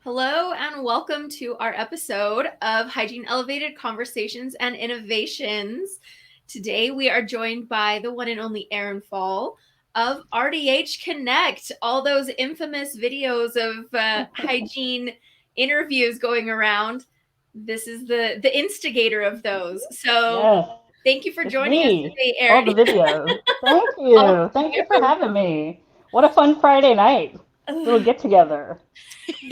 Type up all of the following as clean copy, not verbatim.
Hello and welcome to our episode of Hygiene Elevated Conversations and Innovations. Today we are joined by the one and only Erin Fawl of RDH Connect. All those infamous videos of hygiene interviews going around. This is the instigator of those. So Yes, thank you for it's joining us me. today, All Erin. the videos. Thank All you. of Thank you for having me. What a fun Friday night. Little you. get together.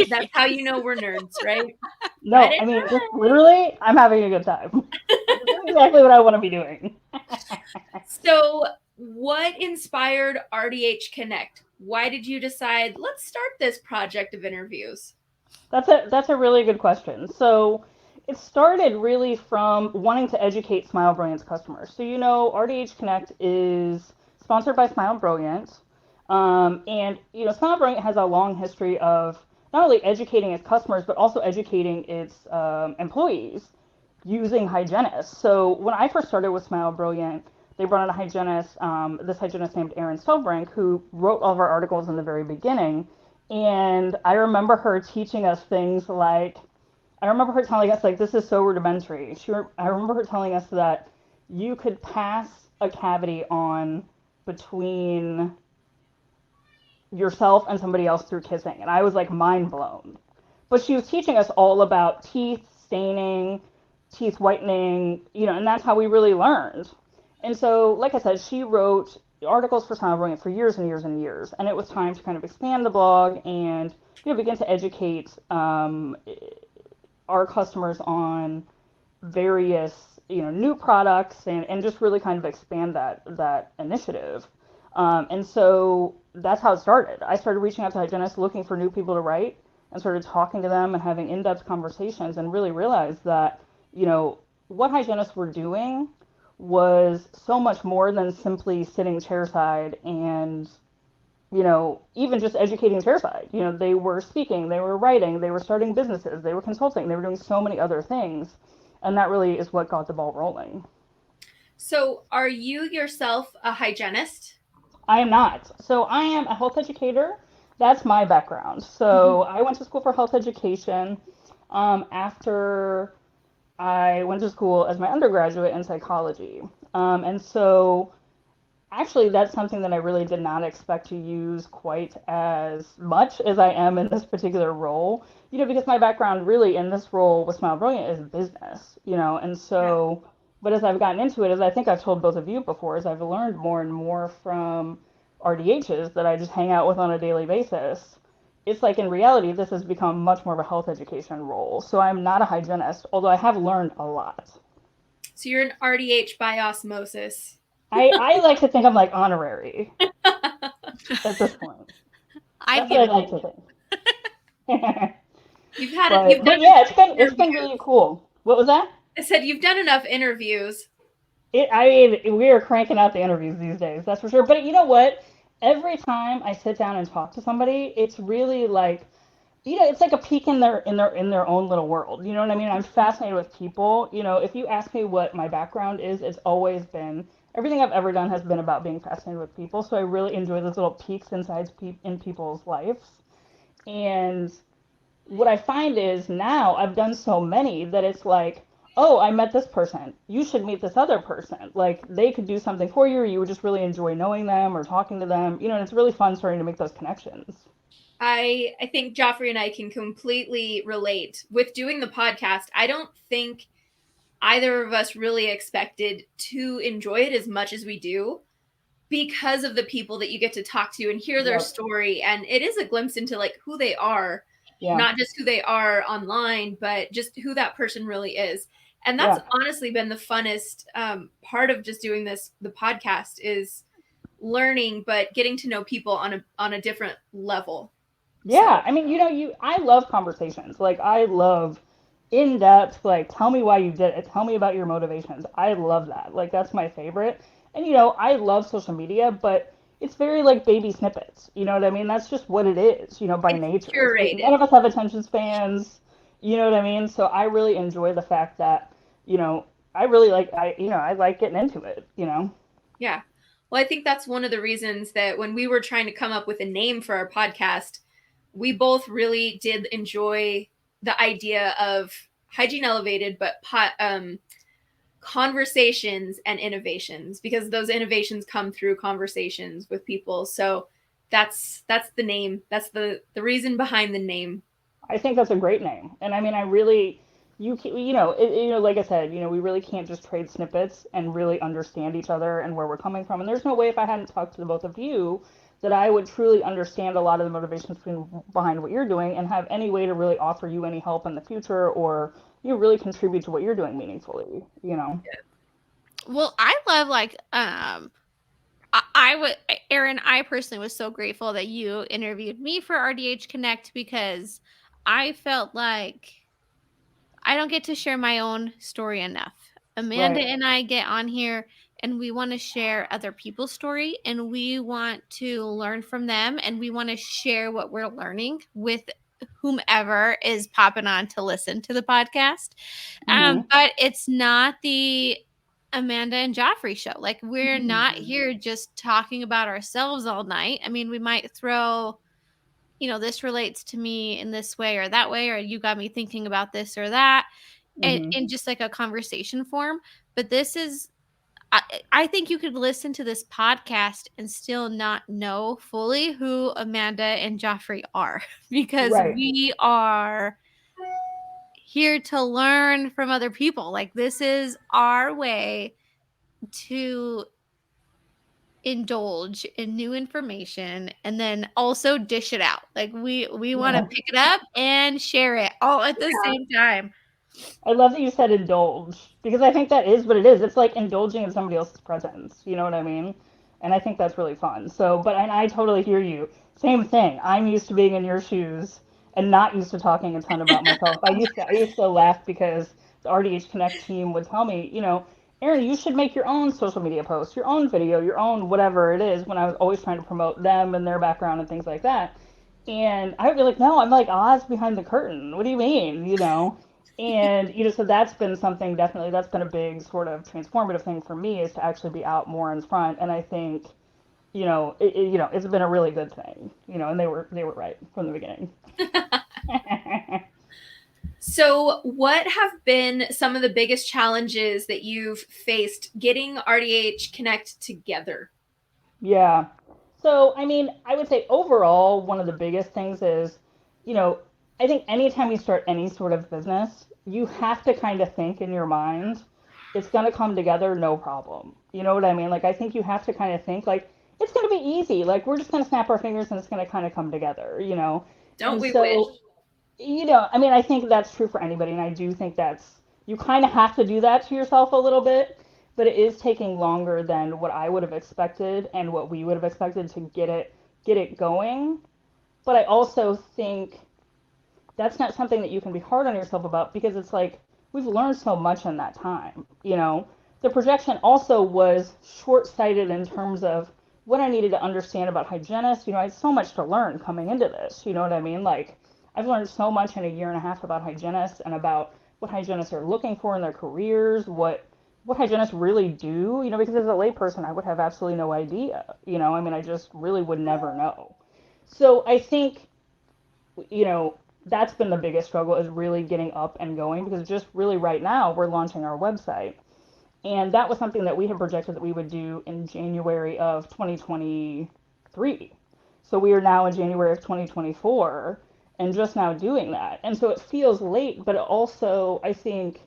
That's how you know we're nerds, right? No, Friday I mean, just night. literally, I'm having a good time. This is exactly what I want to be doing. So, what inspired RDH Connect? Why did you decide, let's start this project of interviews? That's a really good question. So it started really from wanting to educate Smile Brilliant's customers. So RDH Connect is sponsored by Smile Brilliant, and Smile Brilliant has a long history of not only educating its customers but also educating its employees using hygienists. So when I first started with Smile Brilliant, they brought in a hygienist, this hygienist named Erin Fawl, who wrote all of our articles in the very beginning. And I remember her teaching us things like, I remember her telling us, like, this is so rudimentary. I remember her telling us that you could pass a cavity on between yourself and somebody else through kissing. And I was like mind blown. But she was teaching us all about teeth staining, teeth whitening, and that's how we really learned. And so, like I said, she wrote articles for Smile Brilliant for years and years and years. And it was time to kind of expand the blog and begin to educate our customers on various new products and just really kind of expand that initiative. And so that's how it started. I started reaching out to hygienists looking for new people to write and started talking to them and having in-depth conversations and really realized that what hygienists were doing was so much more than simply sitting chairside and even just educating chairside. They were speaking, they were writing, they were starting businesses, they were consulting, they were doing so many other things. And that really is what got the ball rolling. So, are you yourself a hygienist? I am not. So I am a health educator. That's my background. So I went to school for health education after I went to school as my undergraduate in psychology. And so actually, that's something that I really did not expect to use quite as much as I am in this particular role. Because my background really in this role with Smile Brilliant is business, and Yeah. so, but as I've gotten into it, as I think I've told both of you before, as I've learned more and more from RDHs that I just hang out with on a daily basis, it's like in reality, this has become much more of a health education role. So I'm not a hygienist, although I have learned a lot. So, you're an RDH by osmosis. I like to think I'm like honorary at this point. I'd That's give what it. I like to think. You've But done yeah, enough it's been interviews. really cool. What was that? I said you've done enough interviews. I mean, we are cranking out the interviews these days, that's for sure. But you know what? Every time I sit down and talk to somebody, it's really like, it's like a peek in their own little world. You know what I mean? I'm fascinated with people. If you ask me what my background is, it's always been everything I've ever done has been about being fascinated with people. So I really enjoy those little peeks inside in people's lives. And what I find is now I've done so many that it's like, oh, I met this person. You should meet this other person. Like they could do something for you, or you would just really enjoy knowing them or talking to them. And it's really fun starting to make those connections. I think Joffree and I can completely relate with doing the podcast. I don't think either of us really expected to enjoy it as much as we do because of the people that you get to talk to and hear their Yep. story. And it is a glimpse into like who they are, Yeah. not just who they are online, but just who that person really is. And that's Yeah. honestly been the funnest part of just doing the podcast is learning, but getting to know people on a different level. Yeah. So I mean, I love conversations. Like I love in depth, like tell me why you did it. Tell me about your motivations. I love that. Like that's my favorite. And I love social media, but it's very like baby snippets. You know what I mean? That's just what it is, by it's nature. It's like none curated. of us have attention spans. You know what I mean? So I really enjoy the fact that, I really like I like getting into it. Yeah. Well, I think that's one of the reasons that when we were trying to come up with a name for our podcast, we both really did enjoy the idea of Hygiene Elevated, but conversations and innovations, because those innovations come through conversations with people. So that's the name. That's the reason behind the name. I think that's a great name. And I mean, I really, like I said, we really can't just trade snippets and really understand each other and where we're coming from. And there's no way, if I hadn't talked to the both of you, that I would truly understand a lot of the motivations behind what you're doing and have any way to really offer you any help in the future, or really contribute to what you're doing meaningfully. Well, I love Erin, I personally was so grateful that you interviewed me for RDH Connect, because I felt like I don't get to share my own story enough. Amanda Right. and I get on here and we want to share other people's story, and we want to learn from them, and we want to share what we're learning with whomever is popping on to listen to the podcast. Hmm. But it's not the Amanda and Joffree show. Like, we're not here just talking about ourselves all night. I mean, we might throw, this relates to me in this way or that way, or you got me thinking about this or that, and Hmm. in just like a conversation form. But this is, I think you could listen to this podcast and still not know fully who Amanda and Joffrey are, because Right. we are here to learn from other people. Like, this is our way to indulge in new information and then also dish it out. Like, we want to Yeah. pick it up and share it all at the same time. I love that you said indulge, because I think that is what it is. It's like indulging in somebody else's presence. You know what I mean? And I think that's really fun. So, and I totally hear you. Same thing. I'm used to being in your shoes and not used to talking a ton about myself. I used to laugh because the RDH Connect team would tell me, Erin, you should make your own social media post, your own video, your own whatever it is, when I was always trying to promote them and their background and things like that. And I would be like, no, I'm like Oz behind the curtain. What do you mean? And so that's been something, definitely, that's been a big sort of transformative thing for me, is to actually be out more in front. And I think, it's been a really good thing. And they were right from the beginning. So, what have been some of the biggest challenges that you've faced getting RDH Connect together? Yeah. So, I mean, I would say overall, one of the biggest things is, you know, I think anytime you start any sort of business, you have to kind of think in your mind, it's going to come together, no problem. You know what I mean? Like, I think you have to kind of think, like, it's going to be easy. Like, we're just going to snap our fingers and it's going to kind of come together. Don't And we wish? so, I mean, I think that's true for anybody, and I do think you kind of have to do that to yourself a little bit, but it is taking longer than what I would have expected and what we would have expected to get it going. But I also think that's not something that you can be hard on yourself about, because it's like we've learned so much in that time. The projection also was short-sighted in terms of what I needed to understand about hygienists. I had so much to learn coming into this. You know what I mean? Like, I've learned so much in a year and a half about hygienists and about what hygienists are looking for in their careers, what hygienists really do, because as a layperson, I would have absolutely no idea. I mean, I just really would never know. So I think, you know, that's been the biggest struggle, is really getting up and going, because just really right now we're launching our website. And that was something that we had projected that we would do in January of 2023. So we are now in January of 2024 and just now doing that. And so it feels late, but it also, I think,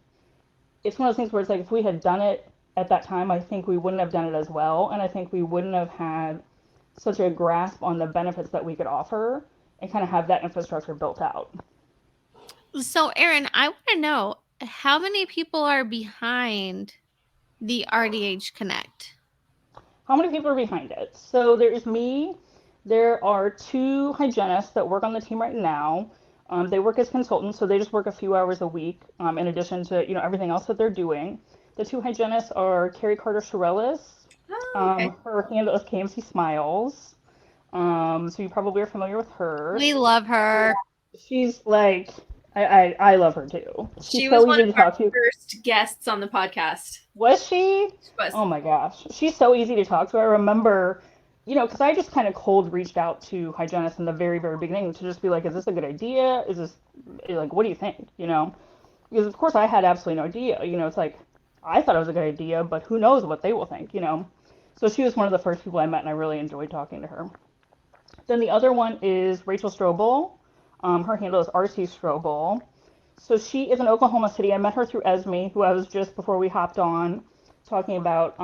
it's one of those things where it's like, if we had done it at that time, I think we wouldn't have done it as well. And I think we wouldn't have had such a grasp on the benefits that we could offer and kind of have that infrastructure built out. So, Erin, I want to know, how many people are behind the RDH Connect? How many people are behind it? So there's me. There are two hygienists that work on the team right now. They work as consultants, so they just work a few hours a week, in addition to everything else that they're doing. The two hygienists are Carrie Carter Shirellis. Oh, okay. Her handle is KMC Smiles. So you probably are familiar with her. We love her. She's like, I love her too. She's She was so one easy of to our talk to. first guests on the podcast. Was she? She was. Oh my gosh. She's so easy to talk to. I remember, because I just kind of cold reached out to hygienists in the very, very beginning to just be like, is this a good idea? Is this, like, what do you think? Because of course I had absolutely no idea. It's like, I thought it was a good idea, but who knows what they will think. So she was one of the first people I met, and I really enjoyed talking to her. Then the other one is Rachel Strobel. Her handle is RC Strobel. So she is in Oklahoma City. I met her through Esme, who I was just before we hopped on talking about.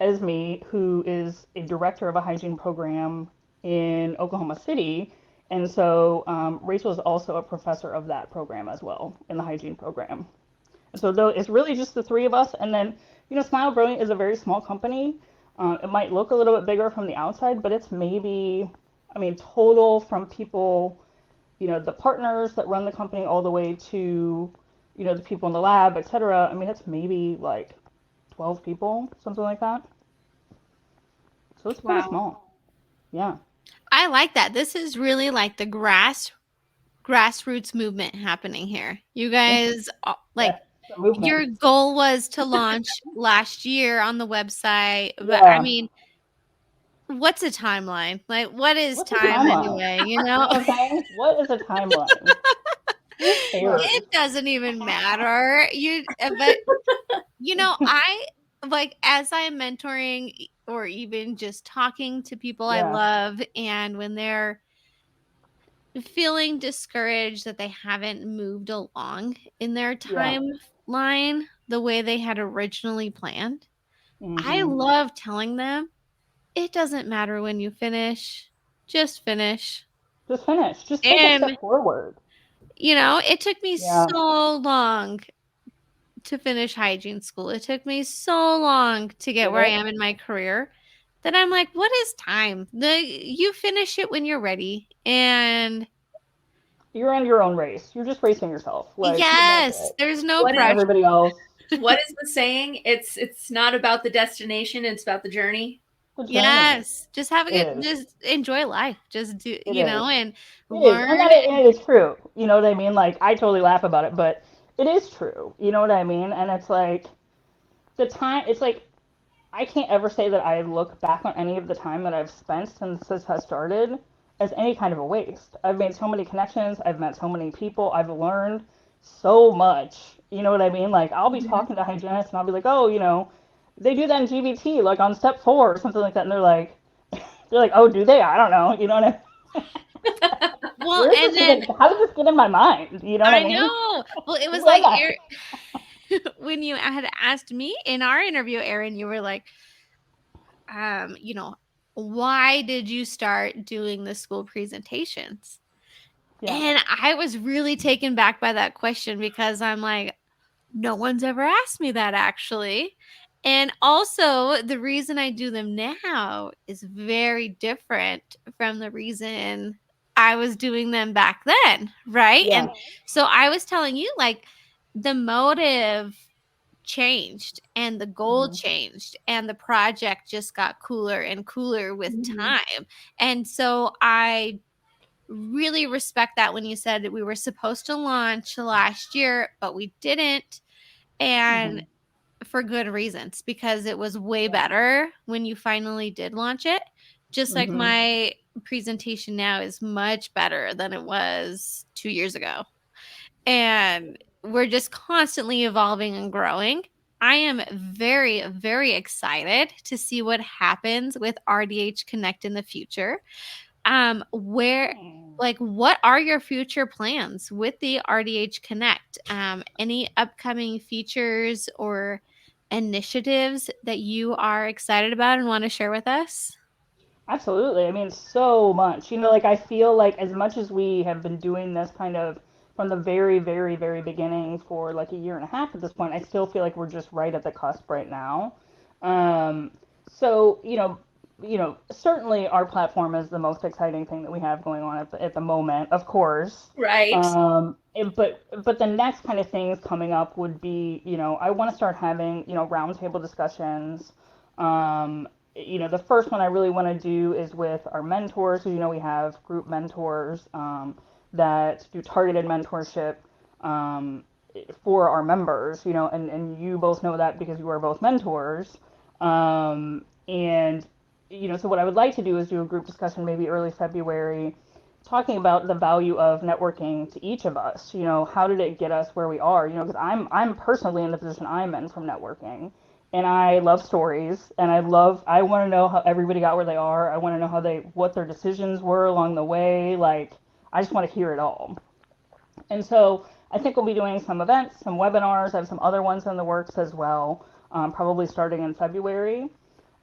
Esme, who is a director of a hygiene program in Oklahoma City. And so Rachel is also a professor of that program as well, in the hygiene program. And so though it's really just the three of us. And then, Smile Brilliant is a very small company. It might look a little bit bigger from the outside, but it's maybe, total from people, the partners that run the company all the way to, the people in the lab, et cetera. It's maybe like 12 people, something like that. So it's pretty small. Yeah. I like that. This is really like the grassroots movement happening here. You guys, like, your goal was to launch last year on the website, but what's a timeline? Like, what is time anyway? What is a timeline? It doesn't even matter. But I like, as I'm mentoring or even just talking to people I love, and when they're feeling discouraged that they haven't moved along in their timeline the way they had originally planned, I love telling them, it doesn't matter when you finish, just finish. Just finish. Just take a step forward. It took me so long to finish hygiene school. It took me so long to get where I am in my career that I'm like, what is time? You finish it when you're ready, and you're in your own race. You're just racing yourself. Like, yes, there's no pressure. Everybody else. What is the saying? It's not about the destination, it's about the journey. Yes, just just enjoy life. Just do, and learn. And it is true. You know what I mean? Like, I totally laugh about it, but it is true. You know what I mean? And it's like, it's like, I can't ever say that I look back on any of the time that I've spent since this has started as any kind of a waste. I've made so many connections. I've met so many people. I've learned so much. You know what I mean? Like, I'll be talking to hygienists and I'll be like, oh, they do that in GBT, like on step 4 or something like that. And they're like, oh, do they? I don't know. You know what I mean? Well, and then how did this get in my mind? You know what I mean? I know. Well, it was like when you had asked me in our interview, Erin, you were like, why did you start doing the school presentations? Yeah. And I was really taken back by that question, because I'm like, no one's ever asked me that, actually. And also, the reason I do them now is very different from the reason I was doing them back then, right? Yeah. And so I was telling you, like, the motive changed and the goal changed, and the project just got cooler and cooler with time. And so I really respect that when you said that we were supposed to launch last year, but we didn't. And for good reasons, because it was way better when you finally did launch it. Just like my presentation now is much better than it was 2 years ago. And we're just constantly evolving and growing. I am very, very excited to see what happens with RDH Connect in the future. What are your future plans with the RDH Connect? Any upcoming features or initiatives that you are excited about and want to share with us? Absolutely. So much. Like, I feel like as much as we have been doing this kind of from the very, very, very beginning for like a year and a half at this point, I still feel like we're just right at the cusp right now. So, certainly our platform is the most exciting thing that we have going on at the moment, of course. Right. But the next kind of things coming up would be, I want to start having, roundtable discussions. The first one I really want to do is with our mentors. So, we have group mentors that do targeted mentorship for our members, and you both know that because you are both mentors. And so what I would like to do is do a group discussion maybe early February, talking about the value of networking to each of us. How did it get us where we are? Because I'm personally in the position I'm in from networking, and I love stories, and I want to know how everybody got where they are. I want to know what their decisions were along the way. Like, I just want to hear it all. And so I think we'll be doing some events, some webinars. I have some other ones in the works as well, probably starting in February.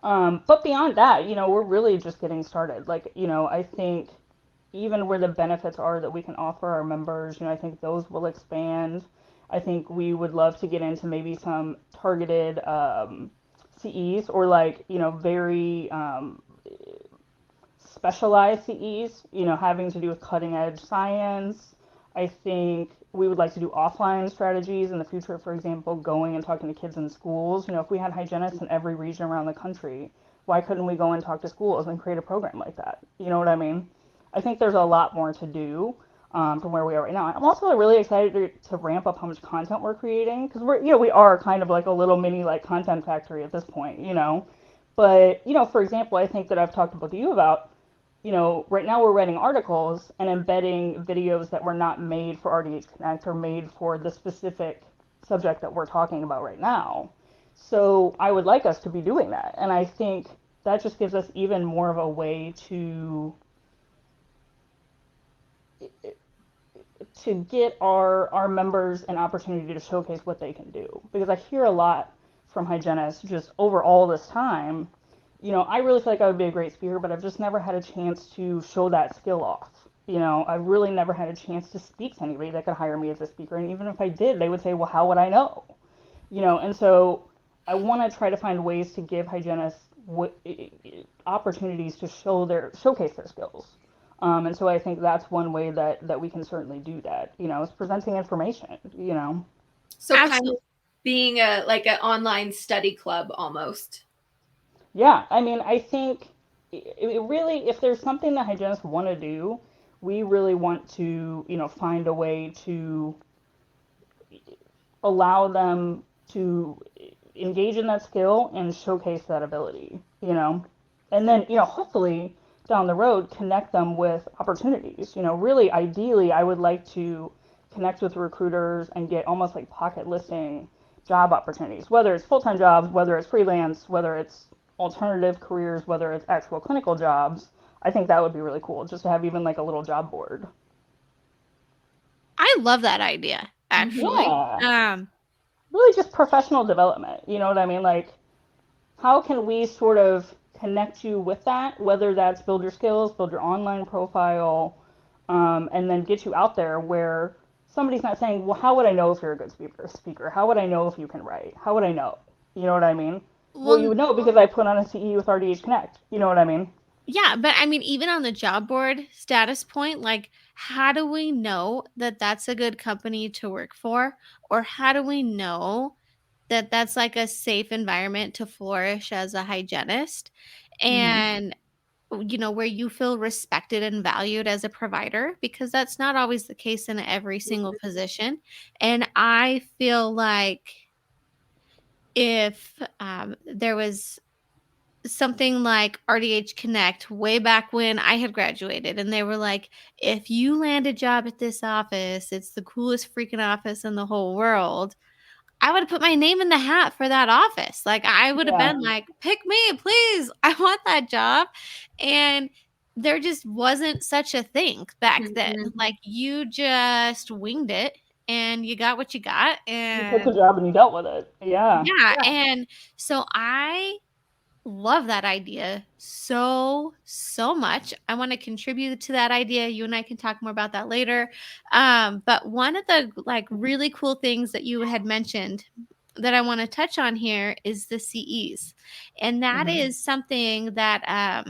But beyond that, we're really just getting started. Like, I think even where the benefits are that we can offer our members, I think those will expand. I think we would love to get into maybe some targeted CEs, or like, very specialized CEs, having to do with cutting edge science. I think we would like to do offline strategies in the future, for example, going and talking to kids in schools. If we had hygienists in every region around the country, why couldn't we go and talk to schools and create a program like that? You know what I mean? I think there's a lot more to do from where we are right now. I'm also really excited to ramp up how much content we're creating, because we are kind of like a little mini like content factory at this point. But, for example, I think that I've talked with you about, right now we're writing articles and embedding videos that were not made for RDH Connect or made for the specific subject that we're talking about right now. So I would like us to be doing that. And I think that just gives us even more of a way to get our members an opportunity to showcase what they can do. Because I hear a lot from hygienists just over all this time, I really feel like I would be a great speaker, but I've just never had a chance to show that skill off. I've really never had a chance to speak to anybody that could hire me as a speaker. And even if I did, they would say, well, how would I know? And so I want to try to find ways to give hygienists opportunities to showcase their skills. And so I think that's one way that we can certainly do that, is presenting information. So kind of being like an online study club almost. Yeah, I mean, I think it really, if there's something that hygienists want to do, we really want to, find a way to allow them to engage in that skill and showcase that ability. And then, hopefully down the road, connect them with opportunities. Really, ideally, I would like to connect with recruiters and get almost like pocket listing job opportunities, whether it's full-time jobs, whether it's freelance, whether it's alternative careers, whether it's actual clinical jobs. I think that would be really cool, just to have even like a little job board. I love that idea, actually. Yeah. Really just professional development. You know what I mean? Like, how can we sort of connect you with that, whether that's build your skills, build your online profile, and then get you out there where somebody's not saying, well, how would I know if you're a good speaker? How would I know if you can write? How would I know? You know what I mean? Well, you would know because I put on a CE with RDH Connect. You know what I mean? Yeah, but I mean, even on the job board status point, like, how do we know that that's a good company to work for? Or how do we know that that's like a safe environment to flourish as a hygienist? And, where you feel respected and valued as a provider, because that's not always the case in every single position. And I feel like if there was something like RDH Connect way back when I had graduated, and they were like, if you land a job at this office, it's the coolest freaking office in the whole world, I would have put my name in the hat for that office. Like, I would have been like, pick me, please. I want that job. And there just wasn't such a thing back then. Like, you just winged it and you got what you got. And you took the job and you dealt with it. Yeah. And so I love that idea so much. I want to contribute to that idea. You and I can talk more about that later. But one of the like really cool things that you had mentioned that I want to touch on here is the CEs. And that is something that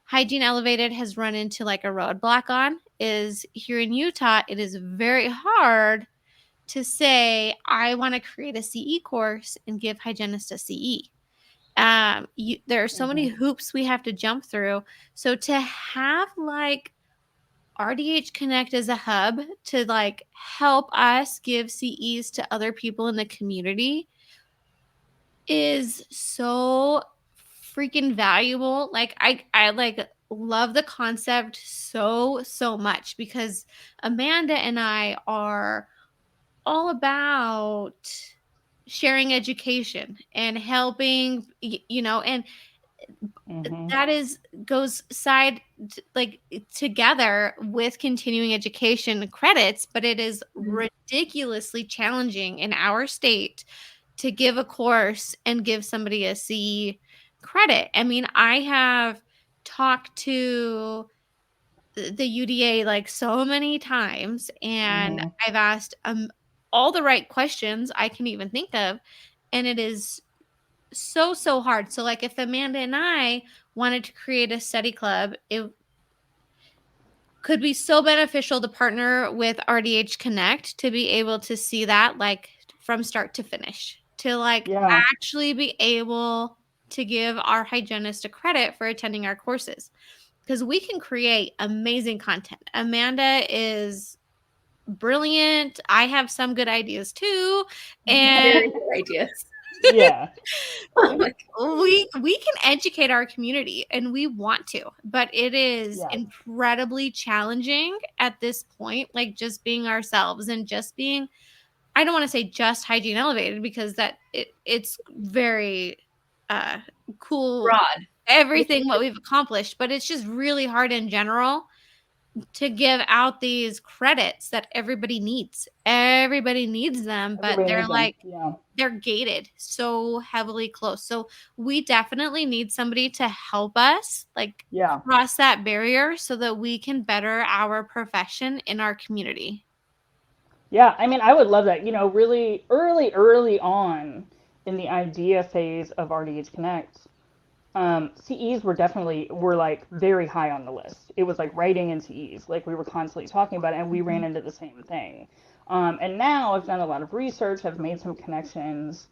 Hygiene Elevated has run into like a roadblock on. Is here in Utah, it is very hard to say, I want to create a CE course and give hygienists a CE. There are so many hoops we have to jump through. So to have like RDH Connect as a hub to like help us give CEs to other people in the community is so freaking valuable. Like I like love the concept so much because Amanda and I are all about sharing education and helping, and Mm-hmm. that is goes like together with continuing education credits, but it is ridiculously challenging in our state to give a course and give somebody a C credit. I mean, I have talked to the UDA like so many times, and Mm-hmm. I've asked all the right questions I can even think of, and it is so hard. So like if Amanda and I wanted to create a study club, it could be so beneficial to partner with RDH Connect to be able to see that like from start to finish, to like Yeah. actually be able to give our hygienist a credit for attending our courses, because we can create amazing content. Amanda is brilliant. I have some good ideas too. Very And good ideas. Yeah. Oh my we can educate our community, and we want to, but it is Yeah. incredibly challenging at this point, like just being ourselves and just being, I don't want to say just Hygiene Elevated, because it's very uh cool, broad. everything what we've accomplished, but it's just really hard in general to give out these credits that everybody needs. Everybody needs them, but Everybody they're needs them. like, Yeah. they're gated so heavily close. So we definitely need somebody to help us like Yeah. cross that barrier so that we can better our profession in our community. Yeah, I mean, I would love that. Really early on in the idea phase of RDH Connect, CEs were like very high on the list. It was like writing and CEs, like we were constantly talking about it, and we ran into the same thing. And now I've done a lot of research. I've made some connections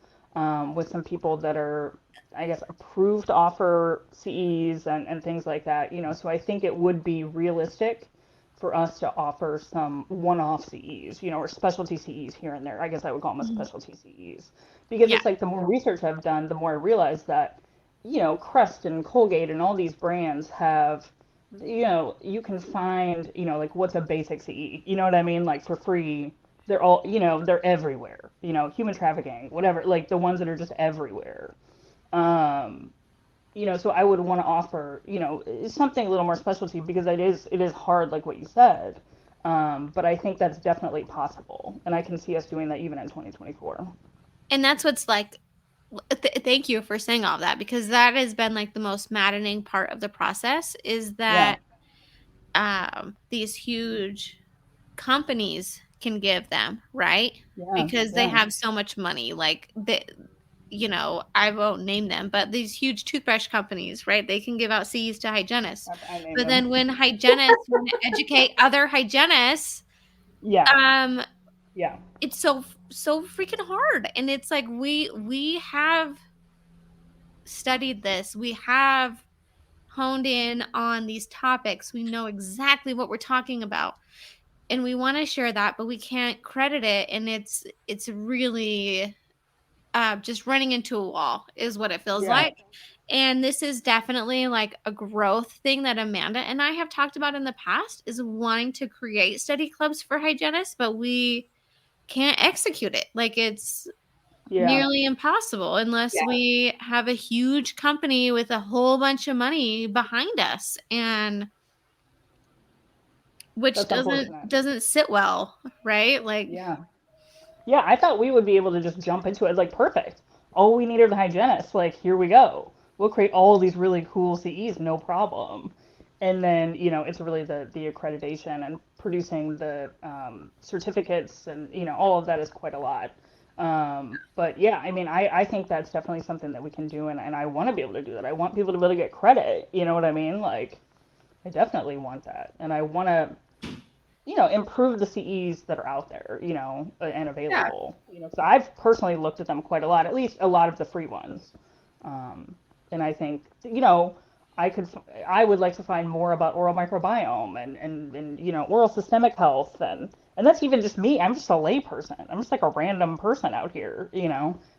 with some people that are, I guess, approved to offer CEs and things like that. So I think it would be realistic for us to offer some one-off CEs, or specialty CEs here and there. I guess I would call them a specialty CEs, because Yeah. it's like the more research I've done, the more I realize that Crest and Colgate and all these brands have, you can find, like what's a basic CE, you know what I mean? Like for free, they're all, they're everywhere, human trafficking, whatever, like the ones that are just everywhere. Um, so I would want to offer, something a little more specialty, because it is hard, like what you said. But I think that's definitely possible. And I can see us doing that even in 2024. And that's what's like, thank you for saying all of that, because that has been like the most maddening part of the process, is Yeah. that these huge companies can give them, right? Yeah. Because they Yeah. have so much money. Like I won't name them, but these huge toothbrush companies, right? They can give out C's to hygienists. I named But them. then when hygienists want to educate other hygienists, Yeah. um, Yeah. it's so freaking hard. And it's like we have studied this. We have honed in on these topics. We know exactly what we're talking about, and we want to share that, but we can't credit it, and it's really just running into a wall is what it feels Yeah. like. And this is definitely like a growth thing that Amanda and I have talked about in the past, is wanting to create study clubs for hygienists, but we can't execute it. Like it's Yeah. nearly impossible unless Yeah. we have a huge company with a whole bunch of money behind us, and which That's unfortunate. doesn't sit well, right? Like Yeah. Yeah, I thought we would be able to just jump into it. Like, perfect. All we need are the hygienists. Like, here we go. We'll create all these really cool CEs, no problem. And then, it's really the accreditation and producing the certificates, and, all of that is quite a lot. But yeah, I mean, I think that's definitely something that we can do, and I want to be able to do that. I want people to be able to get credit. You know what I mean? Like, I definitely want that. And I want to, improve the CEs that are out there, and Yeah. available. So I've personally looked at them quite a lot, at least a lot of the free ones. And I think, I could, I would like to find more about oral microbiome and oral systemic health, and that's even just me. I'm just a lay person. I'm just like a random person out here,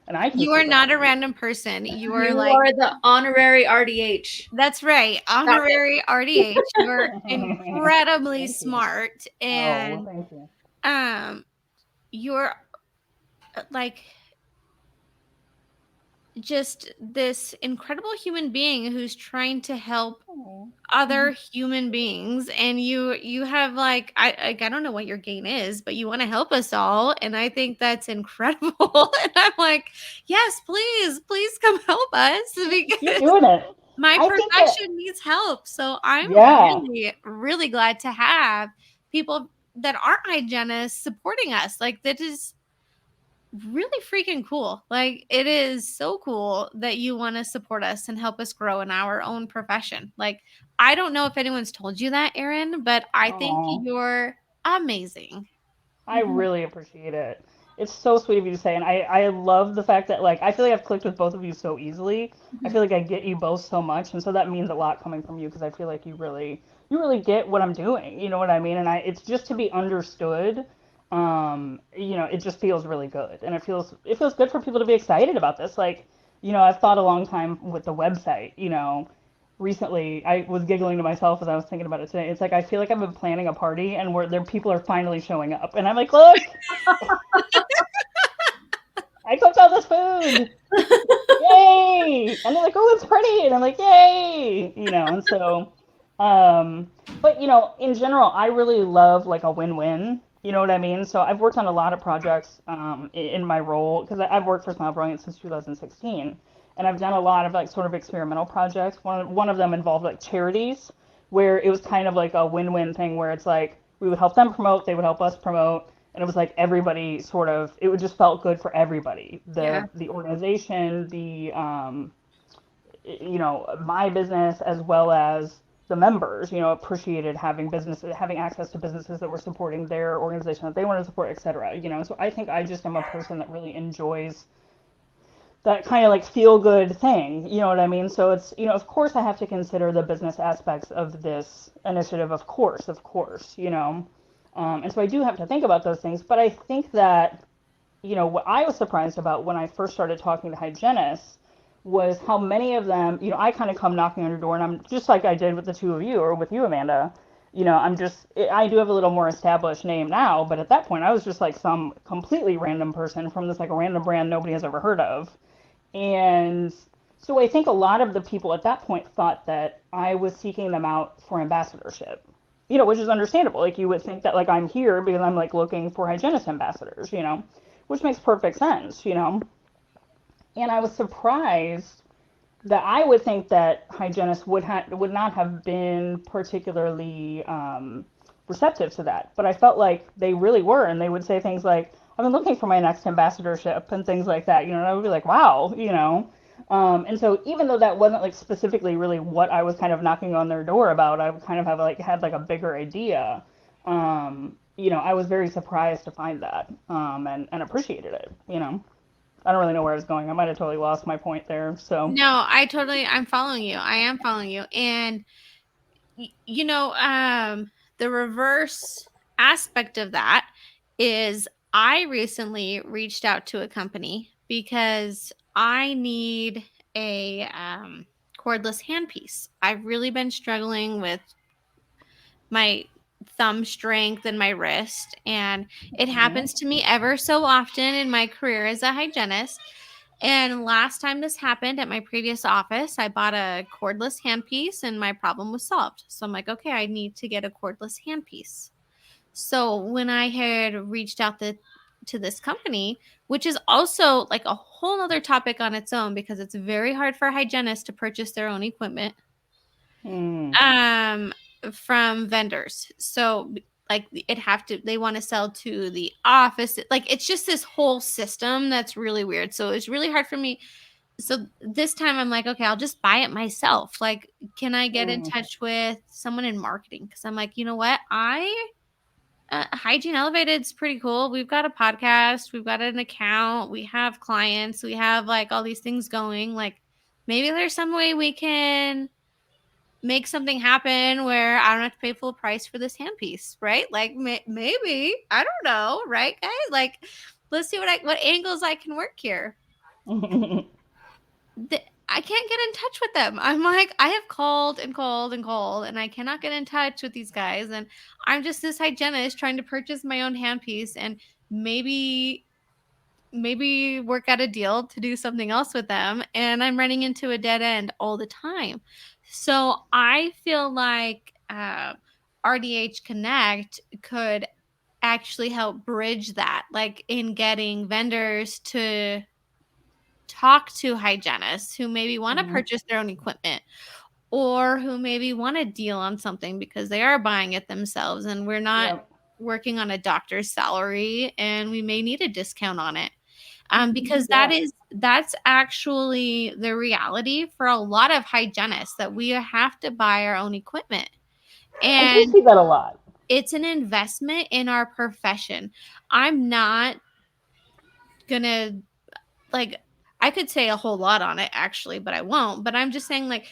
And I can You see are not that. a random person. You are You like, are the honorary RDH. that's right, honorary RDH. You're incredibly Thank you. smart, Oh, well, and thank you. you're like just this incredible human being who's trying to help Oh. other human beings, and you have like I don't know what your gain is, but you want to help us all, and I think that's incredible. And I'm like, yes, please come help us, You're because doing it. my I think that, profession needs help. So I'm yeah. really glad to have people that aren't hygienists supporting us. Like, that is really freaking cool. Like, it is so cool that you want to support us and help us grow in our own profession. Like, I don't know if anyone's told you that, Erin, but I think Oh, you're amazing. I really appreciate it. It's so sweet of you to say, and I love the fact that like I feel like I've clicked with both of you so easily. I feel like I get you both so much, and so that means a lot coming from you because I feel like you really get what I'm doing. You know what I mean? And it's just to be understood. It just feels really good, and it feels good for people to be excited about this. Like, I've thought a long time with the website. Recently I was giggling to myself as I was thinking about it today. It's like I feel like I've been planning a party and where there people are finally showing up, and I'm like, look, I cooked all this food, yay! And they're like, oh, it's pretty, and I'm like, yay, and so, but in general, I really love like a win-win. You know what I mean? So I've worked on a lot of projects in my role because I've worked for Smile Brilliant since 2016, and I've done a lot of like sort of experimental projects. One of them involved like charities, where it was kind of like a win-win thing where it's like we would help them promote, they would help us promote, and it was like everybody sort of it would just felt good for everybody, Yeah. the organization, the my business as well as the members, appreciated having access to businesses that were supporting their organization that they wanted to support, etc. So I think I just am a person that really enjoys that kind of like feel good thing. You know what I mean? So it's, of course I have to consider the business aspects of this initiative, of course, and so I do have to think about those things. But I think that, what I was surprised about when I first started talking to hygienists was how many of them, I kind of come knocking on your door and I'm just like I did with the two of you or with you, Amanda. I do have a little more established name now, but at that point I was just like some completely random person from this like a random brand nobody has ever heard of. And so I think a lot of the people at that point thought that I was seeking them out for ambassadorship, which is understandable. Like you would think that like I'm here because I'm like looking for hygienist ambassadors, which makes perfect sense. And I was surprised that I would think that hygienists would not have been particularly receptive to that, but I felt like they really were, and they would say things like, "I've been looking for my next ambassadorship" and things like that. And I would be like, "Wow." And so even though that wasn't like specifically really what I was kind of knocking on their door about, I would kind of have like had like a bigger idea. I was very surprised to find that and appreciated it. I don't really know where I was going. I might have totally lost my point there. So. No, I'm following you. I am following you. And the reverse aspect of that is I recently reached out to a company because I need a cordless handpiece. I've really been struggling with my thumb strength and my wrist, and it Mhm. happens to me ever so often in my career as a hygienist. And last time this happened at my previous office, I bought a cordless handpiece and my problem was solved. So I'm like, okay, I need to get a cordless handpiece. So when I had reached out to this company, which is also like a whole other topic on its own because it's very hard for hygienists to purchase their own equipment Mm. um from vendors. So like they want to sell to the office. Like it's just this whole system that's really weird. So it's really hard for me. So this time I'm like, okay, I'll just buy it myself. Like, can I get in Mm. touch with someone in marketing? Because I'm like, you know what? Hygiene Elevated's pretty cool. We've got a podcast, we've got an account, we have clients, we have like all these things going. Like, maybe there's some way we can make something happen where I don't have to pay full price for this handpiece, right? Like, maybe I don't know, right, guys? Like, let's see what angles I can work here. I can't get in touch with them. I'm like, I have called and called and called, and I cannot get in touch with these guys. And I'm just this hygienist trying to purchase my own handpiece and maybe work out a deal to do something else with them. And I'm running into a dead end all the time. So I feel like RDH Connect could actually help bridge that, like in getting vendors to talk to hygienists who maybe want to purchase their own equipment or who maybe want a deal on something because they are buying it themselves and we're not working on a doctor's salary and we may need a discount on it. Because that's actually the reality for a lot of hygienists, that we have to buy our own equipment. And I do see that a lot. It's an investment in our profession. I'm not gonna, like, I could say a whole lot on it actually, but I won't. But I'm just saying, like,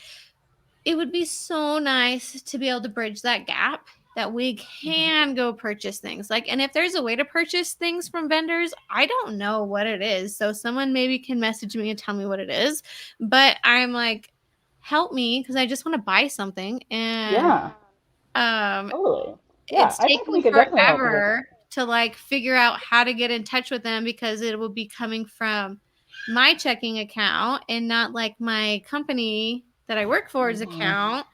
it would be so nice to be able to bridge that gap, that we can go purchase things. Like, and if there's a way to purchase things from vendors, I don't know what it is. So someone maybe can message me and tell me what it is. But I'm like, help me, because I just want to buy something. And totally. It's taking forever to like figure out how to get in touch with them, because it will be coming from my checking account and not like my company that I work for's account.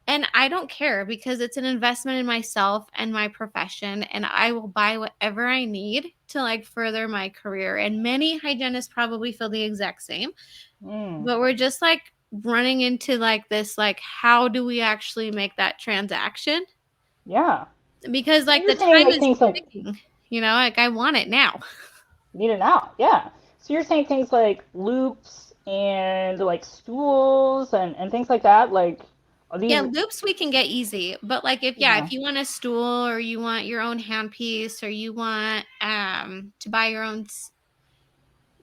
And I don't care, because it's an investment in myself and my profession, and I will buy whatever I need to like further my career. And many hygienists probably feel the exact same. But we're just like running into like this, like, how do we actually make that transaction? Yeah. Because like the time is ticking, you know, like I want it now. Need it now, yeah. So you're saying things like loops and like stools and things like that, like yeah, loops we can get easy, but like if you want a stool, or you want your own handpiece, or you want to buy your own,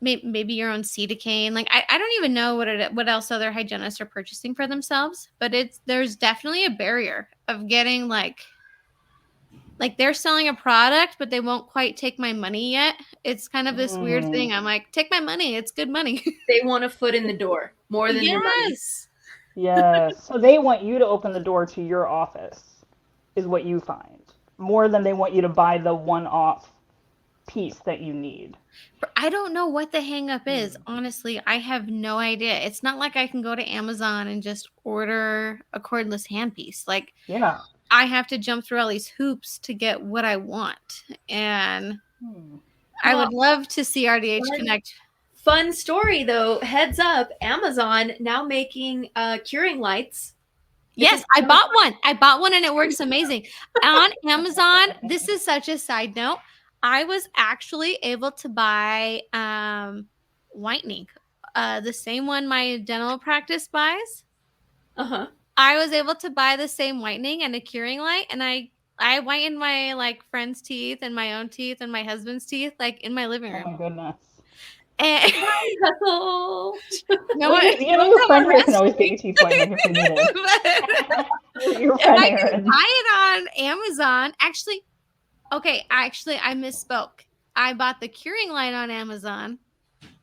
maybe your own Cedicane, like I don't even know what else other hygienists are purchasing for themselves, but there's definitely a barrier of getting like they're selling a product, but they won't quite take my money yet. It's kind of this weird thing. I'm like, take my money. It's good money. They want a foot in the door more than your money. Yes. So they want you to open the door to your office, is what you find, more than they want you to buy the one-off piece that you need. I don't know what the hang up is. Honestly, I have no idea. It's not like I can go to Amazon and just order a cordless handpiece. Like, I have to jump through all these hoops to get what I want. And I would love to see RDH Connect. Fun story though. Heads up, Amazon now making curing lights. Yes, I bought one and it works amazing. On Amazon, this is such a side note, I was actually able to buy whitening, the same one my dental practice buys. I was able to buy the same whitening and a curing light, and I whitened my like friend's teeth and my own teeth and my husband's teeth like in my living room. Oh my goodness. And your friend here can always get your teeth whitened if you need it. Your friend I can buy it on Amazon. Actually, I misspoke. I bought the curing light on Amazon.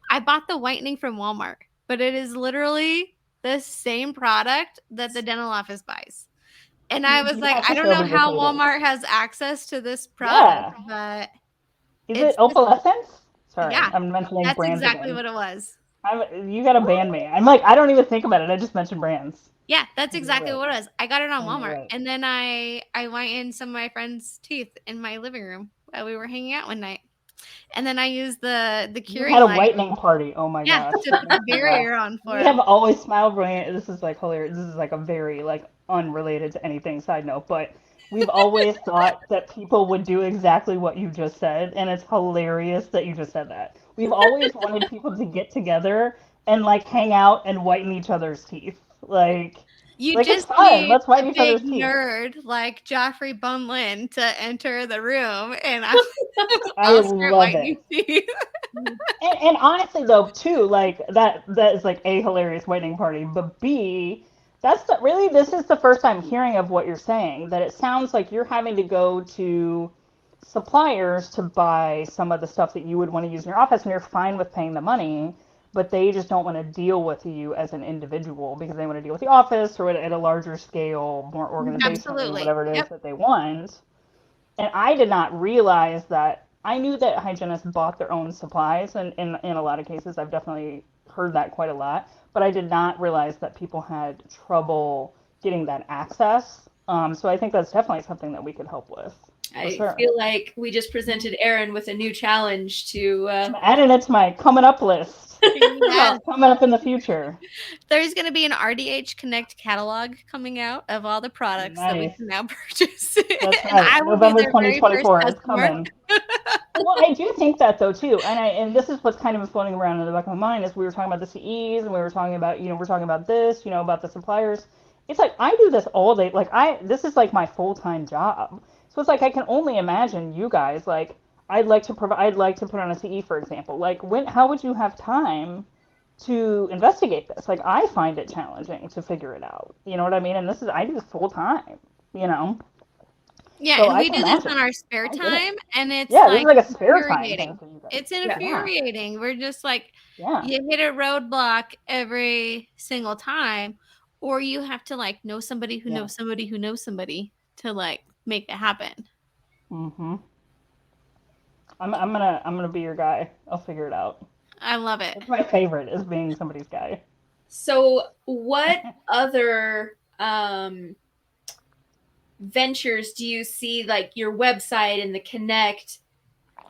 I bought the whitening from Walmart, but it is literally the same product that the dental office buys. And I was like, I don't know how Walmart has access to this product, but is it obsolescence? Sorry, I'm mentioning that's brands. That's exactly again. what it was. You gotta ban me. I'm like, I don't even think about it. I just mentioned brands. Yeah, that's exactly what it was. I got it on Walmart, and then I whitened some of my friend's teeth in my living room while we were hanging out one night. And then I used the curing light. You had a whitening party. Oh my gosh. Yeah, to put the barrier on for it. We have always Smile Brilliant. This is like hilarious. This is like a very like unrelated to anything side note, but we've always thought that people would do exactly what you just said, and it's hilarious that you just said that. We've always wanted people to get together and like hang out and whiten each other's teeth. Like just need Let's whiten each other's teeth. Nerd like Joffree Bunleang to enter the room, and I love it. and honestly, though, too, like that is like a hilarious whitening party, but B, this is the first time hearing of what you're saying, that it sounds like you're having to go to suppliers to buy some of the stuff that you would want to use in your office, and you're fine with paying the money, but they just don't want to deal with you as an individual because they want to deal with the office or at a larger scale, more organizationally, Absolutely. whatever it is Yep. that they want. And I did not realize that. I knew that hygienists bought their own supplies, and in a lot of cases, I've definitely heard that quite a lot. But I did not realize that people had trouble getting that access. So I think that's definitely something that we could help with. I Sure. feel like we just presented Erin with a new challenge to. I'm adding it to my coming up list. Yes. Coming up in the future. There's going to be an RDH Connect catalog coming out of all the products that we Nice. can now purchase. That's And right. I will November be their very first 2024 is customer. coming. Well, I do think that though too, and this is what's kind of floating around in the back of my mind is we were talking about the CEs and we were talking about we're talking about this about the suppliers. It's like I do this all day. Like this is like my full-time job. So it's like I can only imagine you guys like I'd like to put on a CE for example. Like how would you have time to investigate this? Like I find it challenging to figure it out. You know what I mean? And I do this full time. Yeah, So and I we can do this imagine. on our spare time, and it's Yeah, this like is like a spare time infuriating. thing for you guys. It's infuriating. We're just like, Yeah. you hit a roadblock every single time, or you have to like know somebody who knows somebody who knows somebody to like make it happen. Mhm. I'm gonna be your guy. I'll figure it out. I love it. That's my favorite is being somebody's guy. So, what other ventures do you see, like your website and the Connect,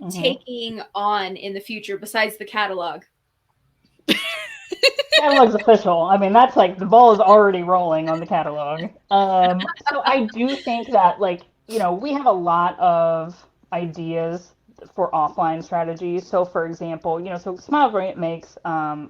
taking on in the future besides the catalog? Catalog's official. I mean, that's like the ball is already rolling on the catalog. So I do think that we have a lot of ideas for offline strategies. So for example, so Smile Brilliant makes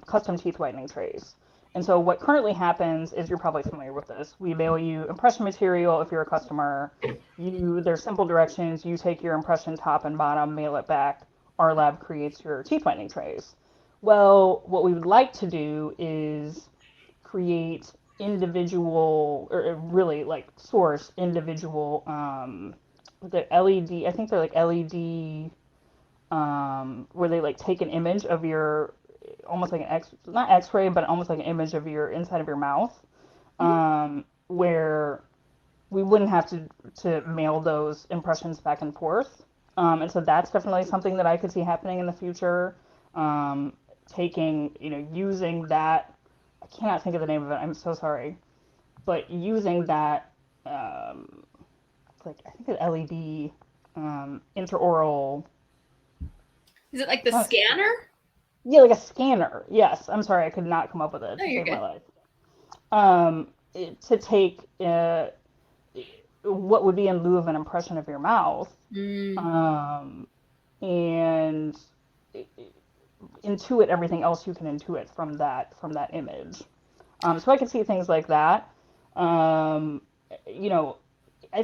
custom teeth whitening trays. And so what currently happens is you're probably familiar with this. We mail you impression material if you're a customer. There's simple directions. You take your impression top and bottom, mail it back. Our lab creates your teeth whitening trays. Well, what we would like to do is create individual, or really like source individual, the LED, I think they're like LED, where they like take an image of your, almost like not X-ray, but almost like an image of your inside of your mouth, where we wouldn't have to mail those impressions back and forth. And so that's definitely something that I could see happening in the future. Using that, I cannot think of the name of it, I'm so sorry, but using that, I think it's LED, intraoral. Is it like the scanner? Yeah, like a scanner. Yes, I'm sorry, I could not come up with it. No, you're good. My life. To take what would be in lieu of an impression of your mouth, and intuit everything else you can intuit from that image. So I can see things like that. I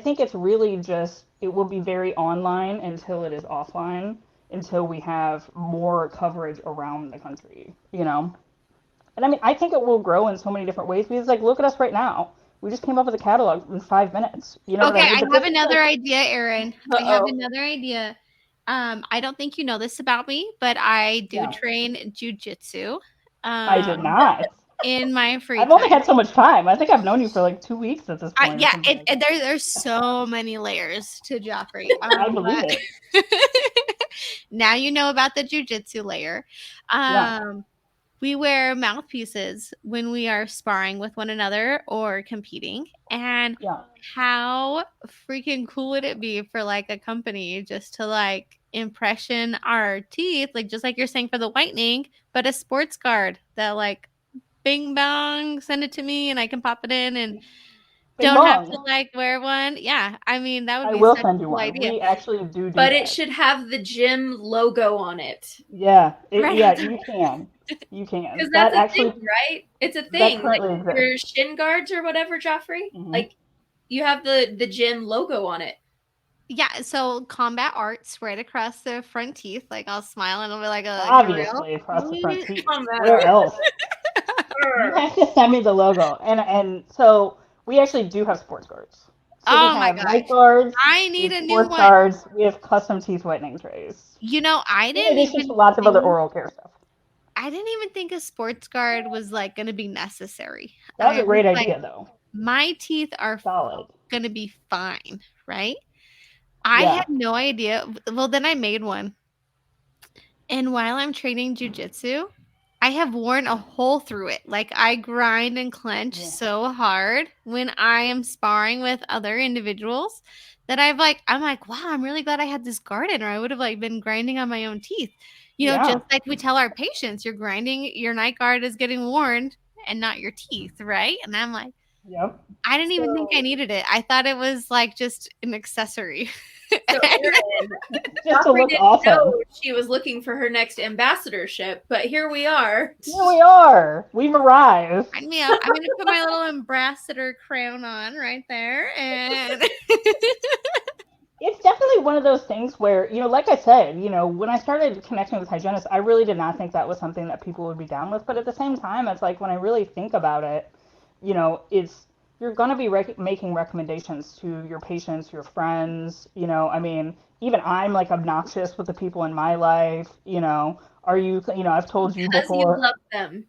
think it's really just, it will be very online until it is offline, until we have more coverage around the country, And I mean, I think it will grow in so many different ways because, like, look at us right now. We just came up with a catalog in 5 minutes. Okay, I have another idea, Erin. I have another idea. I don't think you know this about me, but I do train jujitsu. I did not. In my free I've time. only had so much time. I think I've known you for like 2 weeks at this point. There's so many layers to Joffree. I believe it. Now you know about the jujitsu layer. We wear mouthpieces when we are sparring with one another or competing. And how freaking cool would it be for like a company just to like impression our teeth, like just like you're saying for the whitening, but a sports card that like bing bong, send it to me and I can pop it in and don't have to like wear one. Yeah, I mean that would be such a cool idea. We actually do but that. It should have the gym logo on it. Yeah, you can. You can. Because that's a thing, right? It's a thing. Like your shin guards or whatever, Joffree. Like you have the gym logo on it. Yeah, so combat arts right across the front teeth. Like I'll smile and it'll be like a obviously across the front teeth. Where else? You have to send me the logo, and so we actually do have sports guards. So oh we my have god! Light guards. I need a new sports one. Guards. We have custom teeth whitening trays. I didn't even. Lots of other oral care stuff. I didn't even think a sports guard was like going to be necessary. That was I a great was idea, though. my teeth are Solid. going to be fine, right? I Yeah. had no idea. Well, then I made one. And while I'm training jujitsu, I have worn a hole through it. Like I grind and clench so hard when I am sparring with other individuals that I'm like, wow, I'm really glad I had this guard in, or I would have like been grinding on my own teeth. You know, just like we tell our patients, you're grinding, your night guard is getting worn and not your teeth, right? And I'm like, Yep. I didn't even think I needed it. I thought it was like just an accessory. So Erin, just to look awesome. Know she was looking for her next ambassadorship, but here we are. Here we are. We've arrived. Sign me up. I'm going to put my little ambassador crown on right there. And it's definitely one of those things where, you know, like I said, you know, when I started connecting with hygienists, I really did not think that was something that people would be down with. But at the same time, it's like when I really think about it, you know, you're going to be making recommendations to your patients, your friends, you know, I mean, even I'm like obnoxious with the people in my life, you know, I've told you because before. You love them.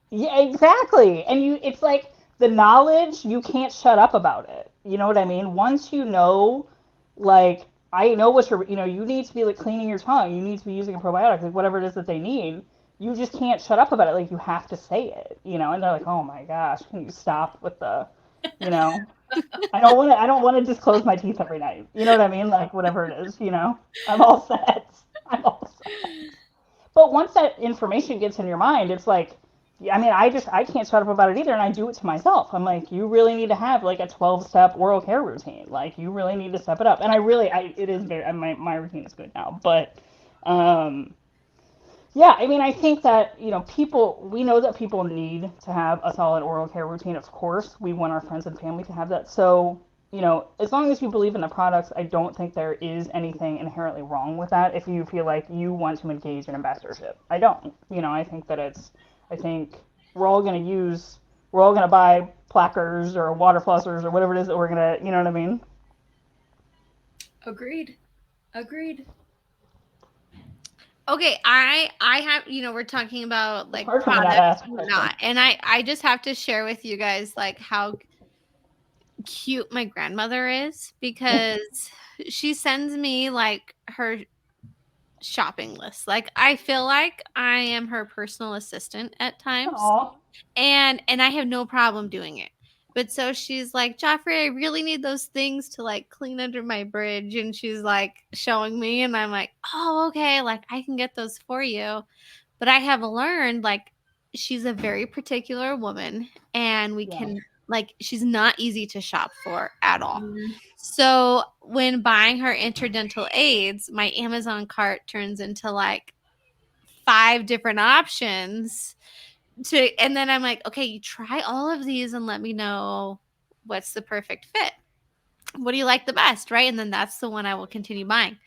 Yeah, exactly. And it's like the knowledge, you can't shut up about it. You know what I mean? Once you know, like, I know what you need to be like cleaning your tongue, you need to be using a probiotic, like whatever it is that they need. You just can't shut up about it. Like, you have to say it, you know? And they're like, oh my gosh, can you stop with the, you know? I don't want to disclose my teeth every night. You know what I mean? Like, whatever it is, you know? I'm all set. But once that information gets in your mind, it's like, I mean, I can't shut up about it either, and I do it to myself. I'm like, you really need to have like a 12-step oral care routine. Like, you really need to step it up. And it is very, my routine is good now. But, yeah, I mean, I think that, you know, we know that people need to have a solid oral care routine. Of course, we want our friends and family to have that. So, you know, as long as you believe in the products, I don't think there is anything inherently wrong with that if you feel like you want to engage in ambassadorship. I don't. You know, I think we're all going to buy plackers or water flossers or whatever it is that we're going to, you know what I mean? Agreed. Okay, I have, you know, we're talking about like products and whatnot, and I just have to share with you guys like how cute my grandmother is, because she sends me like her shopping list. Like, I feel like I am her personal assistant at times. Aww. And I have no problem doing it. But so she's like, Joffrey, I really need those things to like clean under my bridge. And she's like showing me, and I'm like, oh, okay, like I can get those for you. But I have learned like she's a very particular woman, and we can like, she's not easy to shop for at all. Mm-hmm. So when buying her interdental aids, my Amazon cart turns into like 5 different options. And then I'm like, okay, you try all of these and let me know what's the perfect fit. What do you like the best, right? And then that's the one I will continue buying.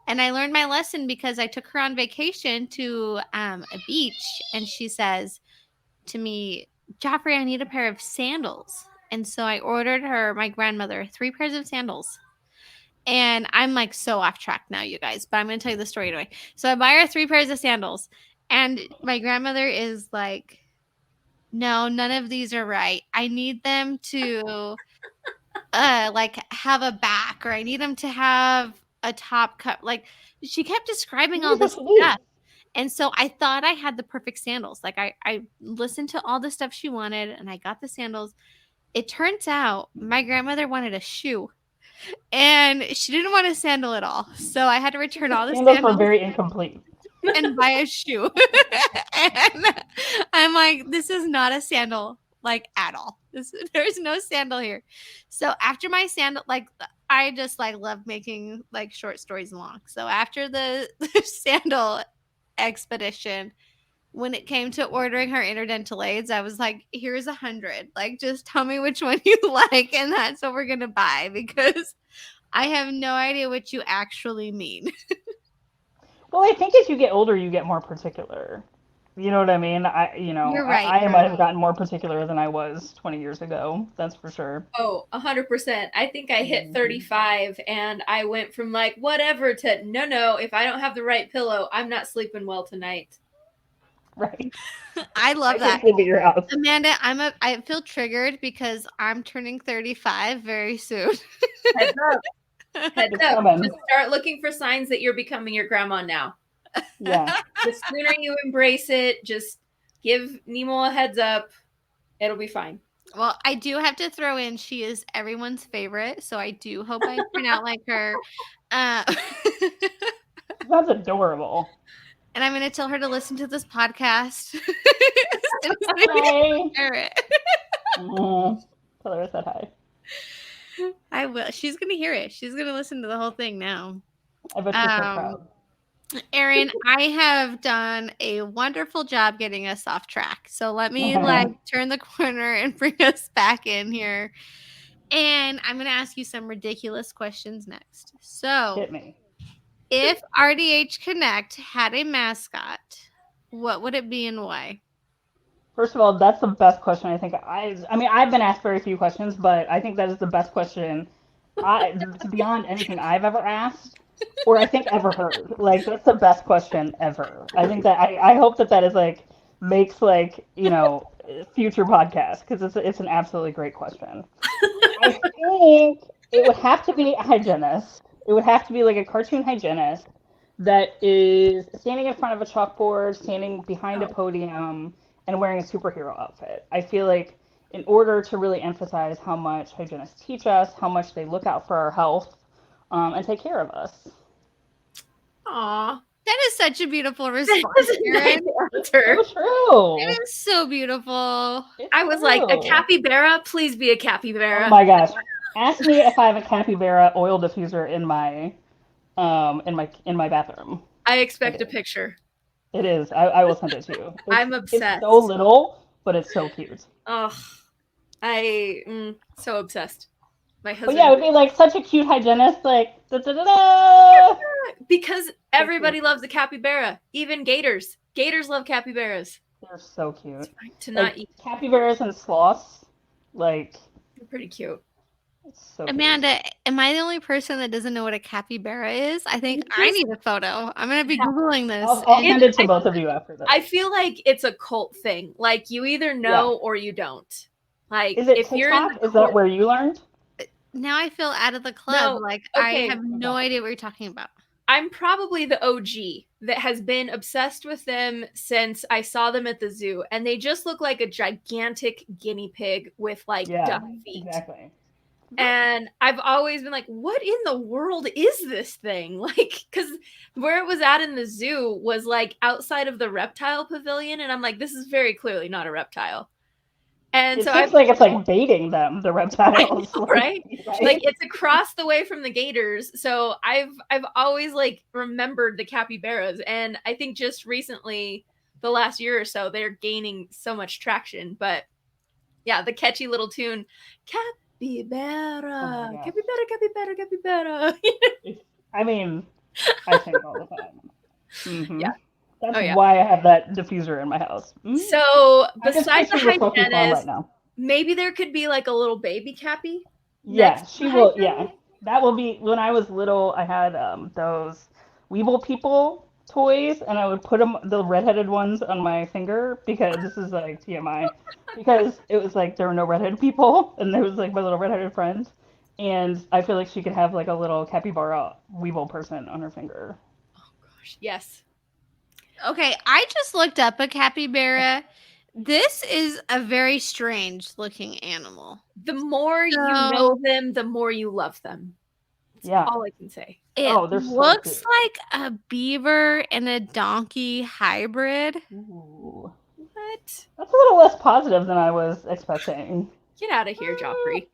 And I learned my lesson because I took her on vacation to a beach, and she says to me, Joffrey, I need a pair of sandals. And so I ordered my grandmother 3 pairs of sandals. And I'm like so off track now, you guys, but I'm going to tell you the story anyway. So I buy her 3 pairs of sandals, and my grandmother is like, no, none of these are right. I need them to like have a back, or I need them to have a top cut. Like, she kept describing all this stuff. And so I thought I had the perfect sandals. Like, I listened to all the stuff she wanted, and I got the sandals. It turns out my grandmother wanted a shoe, and she didn't want a sandal at all. So I had to return all the sandals. Were very incomplete. And buy a shoe. And I'm like, this is not a sandal, like, at all. There's no sandal here. So after my sandal, like, I just like love making like short stories long. So after the sandal expedition, when it came to ordering her interdental aids, I was like, here's 100. Like, just tell me which one you like, and that's what we're gonna buy, because I have no idea what you actually mean. Well, I think as you get older, you get more particular. You know what I mean? You're right, I might have gotten more particular than I was 20 years ago. That's for sure. Oh, 100%. I think I hit 35, and I went from like whatever to no. If I don't have the right pillow, I'm not sleeping well tonight. Right. I love that. Live at your house. Amanda, I feel triggered because I'm turning 35 very soon. Heads up. Heads It's up. coming. Just start looking for signs that you're becoming your grandma now. Yeah. The sooner you embrace it, just give Nemo a heads up. It'll be fine. Well, I do have to throw in she is everyone's favorite, so I do hope I turn out like her. That's adorable. And I'm going to tell her to listen to this podcast. Hi. Hear it. Tell her I said hi. I will. She's going to hear it. She's going to listen to the whole thing now. I bet she's so proud. Erin, I have done a wonderful job getting us off track. So let me turn the corner and bring us back in here. And I'm going to ask you some ridiculous questions next. So Hit me. If RDH Connect had a mascot, what would it be and why? First of all, that's the best question I think. I mean, I've been asked very few questions, but I think that is the best question beyond anything I've ever asked or I think ever heard. Like, that's the best question ever. I think that I hope that is like makes like, you know, future podcasts because it's an absolutely great question. I think it would have to be a hygienist. It would have to be like a cartoon hygienist that is standing in front of a chalkboard, standing behind a podium, and wearing a superhero outfit. I feel like in order to really emphasize how much hygienists teach us, how much they look out for our health, and take care of us. Aw. That is such a beautiful response, Erin. It's so true. It is so beautiful. I was like, a capybara? Please be a capybara. Oh my gosh. Ask me if I have a capybara oil diffuser in my bathroom. I expect a picture. It is. I will send it to you. I'm obsessed. It's so little, but it's so cute. Oh, so obsessed. My husband. But yeah, it would be like such a cute hygienist, like da-da-da-da! Because everybody loves a capybara, even gators. Gators love capybaras. They're so cute. To not eat capybaras and sloths, like they're pretty cute. So Amanda, am I the only person that doesn't know what a capybara is? I think I need a photo. I'm going to be Googling this. I'll send it to both of you after this. I feel like it's a cult thing. Like, you either know or you don't. Like, is it if TikTok? You're in is that where you learned? Now I feel out of the club. No, I have no idea what you're talking about. I'm probably the OG that has been obsessed with them since I saw them at the zoo. And they just look like a gigantic guinea pig with, like, duck feet. Exactly. And I've always been like, what in the world is this thing? Like, because where it was at in the zoo was like outside of the reptile pavilion. And I'm like, this is very clearly not a reptile. And so it's like it's like baiting them, the reptiles. Know, right? Like it's across the way from the gators. So I've always like remembered the capybaras. And I think just recently, the last year or so, they're gaining so much traction. But yeah, the catchy little tune, capybara, capybara, capybara, capybara. I mean, I sing all the time. Mm-hmm. Yeah. That's why I have that diffuser in my house. Mm-hmm. So besides the hygienist, right maybe there could be like a little baby cappy. Yeah, she will. Yeah, that will be. When I was little, I had those Weeble People toys, and I would put them, the redheaded ones, on my finger because this is like TMI. Because it was like there were no redheaded people, and there was like my little redheaded friends, and I feel like she could have like a little capybara Weeble person on her finger. Oh gosh, yes. Okay, I just looked up a capybara. This is a very strange looking animal. The more you know them, the more you love them. That's all I can say. It looks like a beaver and a donkey hybrid. Ooh. What? That's a little less positive than I was expecting. Get out of here, Joffree.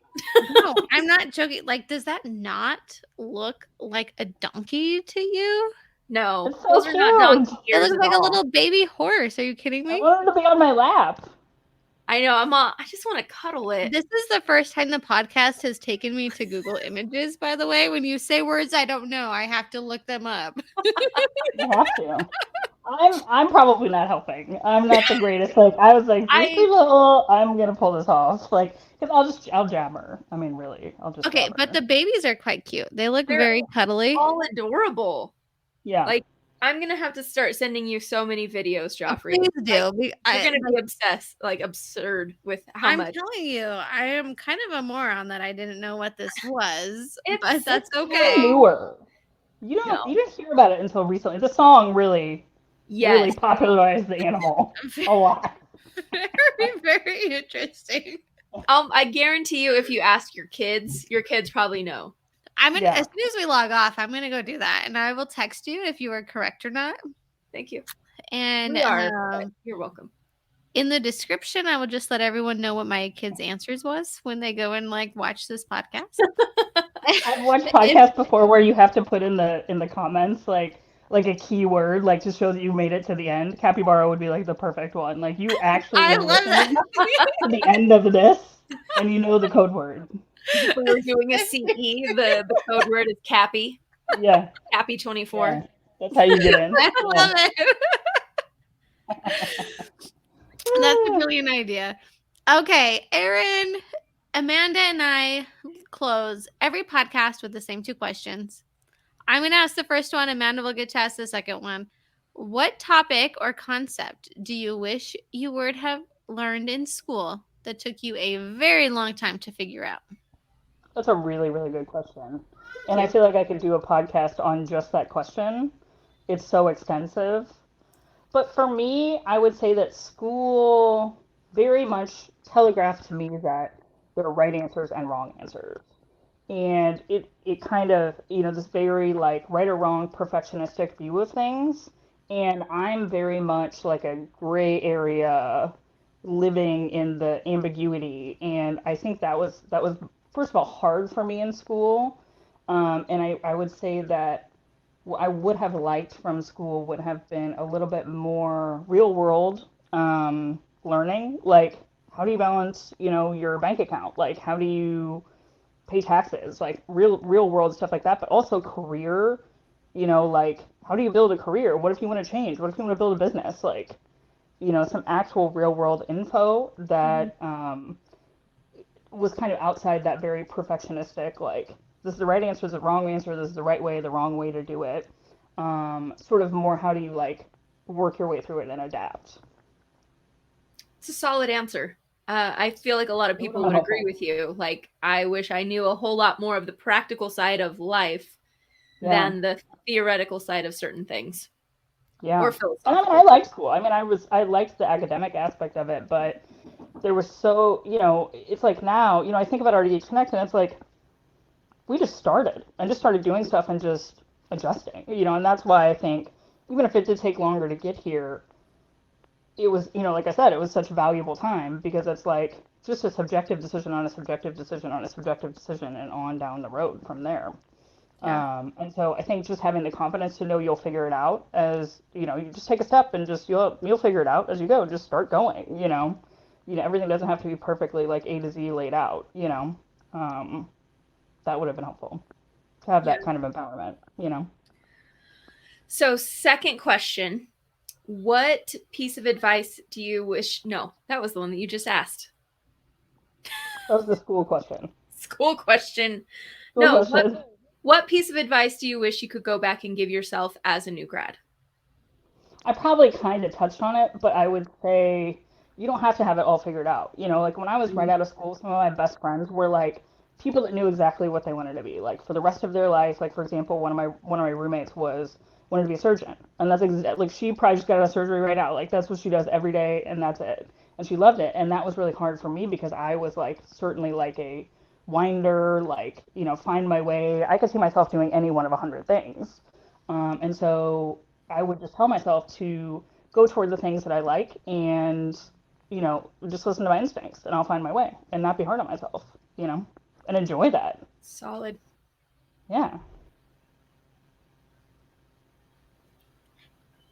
No, I'm not joking. Like, does that not look like a donkey to you? No, so those are not donkey ears. It looks like a little baby horse. Are you kidding me? I want him to be on my lap. I know. I just want to cuddle it. This is the first time the podcast has taken me to Google Images, by the way. When you say words I don't know, I have to look them up. You have to. I'm probably not helping. I'm not the greatest. Like, I was like, I'm gonna pull this off. Like, because I'll jab her. I mean, really, I'll just. Okay, but the babies are quite cute. They're very cuddly. All adorable. Yeah. Like, I'm gonna have to start sending you so many videos, Joffrey. Please do. You're gonna be obsessed, like absurd with how I'm much. telling you, I am kind of a moron that I didn't know what this was, but It's that's It's okay. newer. You didn't hear about it until recently. The song really popularized the animal a lot. Very, very interesting. I guarantee you, if you ask your kids probably know. As soon as we log off, I'm gonna go do that, and I will text you if you are correct or not. Thank you. And We are. You're welcome. In the description, I will just let everyone know what my kids' answers was when they go and watch this podcast. I've watched podcasts before where you have to put in the comments like a keyword, like to show that you made it to the end. Capybara would be like the perfect one. Like you actually I love that. to the end of this, and you know the code word. If we were doing a CE, the code word is Cappy. Yeah. Cappy 24. Yeah. That's how you get in. I love it. That's a brilliant idea. Okay, Erin, Amanda, and I close every podcast with the same 2 questions. I'm going to ask the first one. Amanda will get to ask the second one. What topic or concept do you wish you would have learned in school that took you a very long time to figure out? That's a really, really good question. And I feel like I could do a podcast on just that question. It's so extensive. But for me, I would say that school very much telegraphed to me that there are right answers and wrong answers. And it kind of, this very like right or wrong perfectionistic view of things. And I'm very much like a gray area living in the ambiguity. And I think that was first of all hard for me in school. And I would say that what I would have liked from school would have been a little bit more real world learning. Like, how do you balance, your bank account? Like, how do you pay taxes? Like, real world stuff like that. But also career, like, how do you build a career? What if you want to change? What if you want to build a business? Like, some actual real world info that was kind of outside that very perfectionistic, like, this is the right answer, this is the wrong answer, this is the right way, the wrong way to do it. Sort of more how do you like work your way through it and adapt. It's a solid answer. I feel like a lot of people would agree with you. Like, I wish I knew a whole lot more of the practical side of life than the theoretical side of certain things. Yeah. Or philosophical. And I liked school. I mean, I liked the academic aspect of it, but there was so, it's like now, I think about RDH Connect and it's like, we just started doing stuff and just adjusting, and that's why I think even if it did take longer to get here, it was, like I said, it was such a valuable time because it's like just a subjective decision on a subjective decision on a subjective decision and on down the road from there. Yeah. And so I think just having the confidence to know you'll figure it out as, you just take a step and just you'll figure it out as you go. Just start going, everything doesn't have to be perfectly like A to Z laid out, that would have been helpful to have that kind of empowerment, So second question, what piece of advice do you wish, no, that was the one that you just asked. That was the school question. School question. What piece of advice do you wish you could go back and give yourself as a new grad? I probably kind of touched on it, but I would say you don't have to have it all figured out. Like when I was right out of school, some of my best friends were like people that knew exactly what they wanted to be, like for the rest of their life. Like for example, one of my roommates wanted to be a surgeon, and that's like she probably just got out of surgery right now. Like that's what she does every day, and that's it. And she loved it, and that was really hard for me because I was like certainly like a winder, like find my way. I could see myself doing any one of 100 things, and so I would just tell myself to go toward the things that I like, and just listen to my instincts, and I'll find my way, and not be hard on myself, and enjoy that. Solid. Yeah.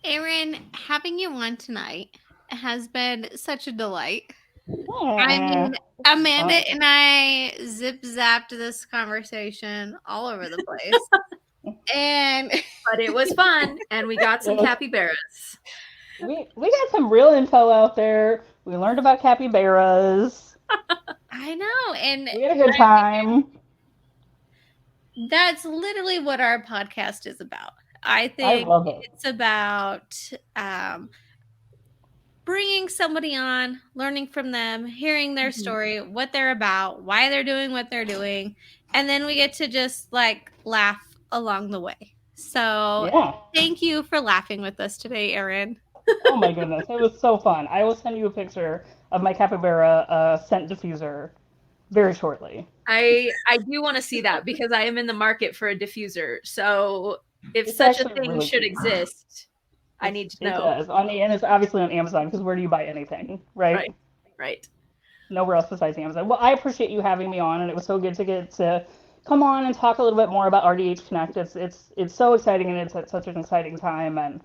Erin, having you on tonight has been such a delight. Aww. I mean, Amanda and I zip-zapped this conversation all over the place. But it was fun, and we got some capybaras. We got some real info out there. We learned about capybaras. I know, and we had a good time. That's literally what our podcast is about. I think love it. it's about bringing somebody on, learning from them, hearing their story, what they're about, why they're doing what they're doing, and then we get to just like laugh along the way. So Yeah. thank you for laughing with us today, Erin. Oh my goodness, it was so fun. I will send you a picture of my capybara scent diffuser very shortly. I do want to see that because I am in the market for a diffuser. So if It's such a actually thing really should cute. exist, I need to It know. does. And it's obviously on Amazon because where do you buy anything, right? Right. Nowhere else besides Amazon. Well, I appreciate you having me on, and it was so good to get to come on and talk a little bit more about RDH Connect. It's so exciting, and it's at such an exciting time, and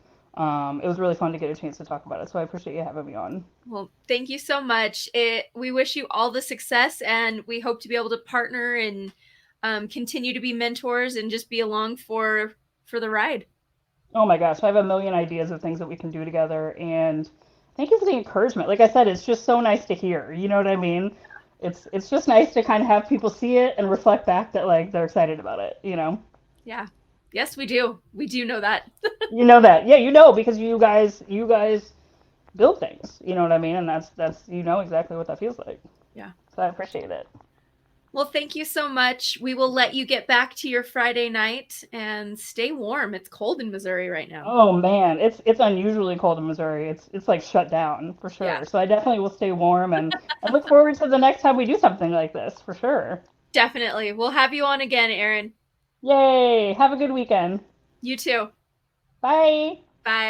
it was really fun to get a chance to talk about it. So I appreciate you having me on. Well, thank you so much. We wish you all the success, and we hope to be able to partner and continue to be mentors and just be along for the ride. Oh my gosh, I have a million ideas of things that we can do together, and thank you for the encouragement. Like I said, it's just so nice to hear. You know what I mean? It's just nice to kind of have people see it and reflect back that like they're excited about it, you know? Yeah. Yes, we do. We do know that. You know that. Yeah, you know because you guys build things. You know what I mean? And that's you know exactly what that feels like. Yeah. So I appreciate it. Well, thank you so much. We will let you get back to your Friday night and stay warm. It's cold in Missouri right now. Oh man, it's unusually cold in Missouri. It's like shut down for sure. Yeah. So I definitely will stay warm and look forward to the next time we do something like this for sure. Definitely. We'll have you on again, Erin. Yay! Have a good weekend. You too. Bye.